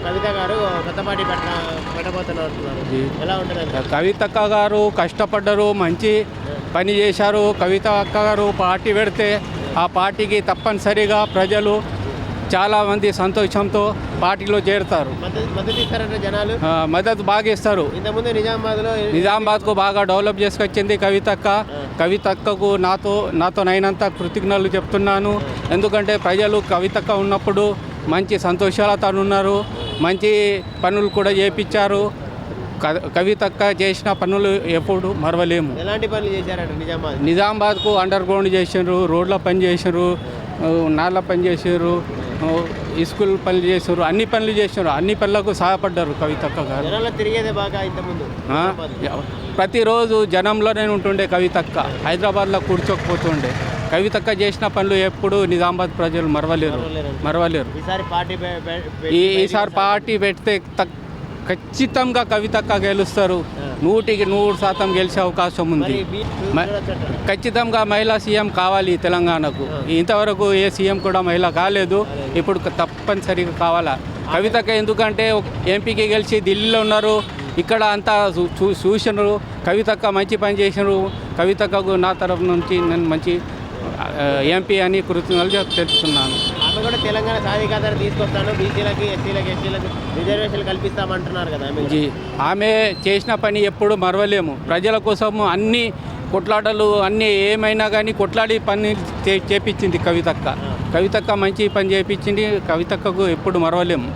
కవిత గారు కొత్త పార్టీ పెట్టబోతున్నారు. ఎలా ఉంటుంది? కవితక్క గారు కష్టపడ్డారు, మంచి పని చేశారు. కవిత అక్క గారు పార్టీ పెడితే ఆ పార్టీకి తప్పనిసరిగా ప్రజలు చాలామంది సంతోషంతో పార్టీలో చేరుతారు. మద్దతు ఇస్తారంటే జనాలు మద్దతు బాగా ఇస్తారు. ఇంతకుముందు నిజామాబాద్కు బాగా డెవలప్ చేసుకొచ్చింది కవితక్క. కవితక్కకు నాతోనైనంత కృతజ్ఞతలు చెప్తున్నాను. ఎందుకంటే ప్రజలు కవితక్క ఉన్నప్పుడు మంచి సంతోషాలతో ఉన్నారు, మంచి పనులు కూడా చేయించారు. కవితక్క చేసిన పనులు ఎప్పుడు మరవలేము. ఎలాంటి పనులు చేశారంటే నిజామాబాద్కు అండర్ గ్రౌండ్ చేసారు, రోడ్ల పని చేసారు, నాళ్ళ పని చేసారు, స్కూల్ పనులు చేసారు, అన్ని పనులు చేసారు. అన్ని పనులకు సహాయపడ్డారు కవితక్క గారు. తిరిగేదే బాగా ఇంతకుముందు ప్రతిరోజు జనంలోనే ఉంటుండే కవితక్క. హైదరాబాద్లో కూర్చోకపోతుండే. కవితక్క చేసిన పనులు ఎప్పుడు నిజామాబాద్ ప్రజలు మరవలేరు. ఈసారి పార్టీ పెడితే ఖచ్చితంగా కవితక్క గెలుస్తారు. 100% గెలిచే అవకాశం ఉంది. ఖచ్చితంగా మహిళా సీఎం కావాలి తెలంగాణకు. ఇంతవరకు ఏ సీఎం కూడా మహిళ కాలేదు. ఇప్పుడు తప్పనిసరిగా కావాలా కవితక్క. ఎందుకంటే ఎంపీకి గెలిచి ఢిల్లీలో ఉన్నారు, ఇక్కడ అంతా చూసినారు. కవితక్క మంచి పని చేసినారు. కవితక్కకు నా తరఫు నుంచి నేను మంచి ఎంపీ అని కృతజ్ఞతలు తెలుపుతున్నాను. ఆమె కూడా తెలంగాణ సాధికారత తీసుకొస్తాను, బీసీలకి ఎస్సీలకి రిజర్వేషన్లు కల్పిస్తామంటున్నారు కదా. ఆమె చేసిన పని ఎప్పుడు మరవలేము. ప్రజల కోసం అన్ని కొట్లాటలు అన్నీ ఏమైనా కానీ కొట్లాడి పని చేపించింది కవితక్క. మంచి పని చేపించింది. కవితక్కకు ఎప్పుడు మరవలేము.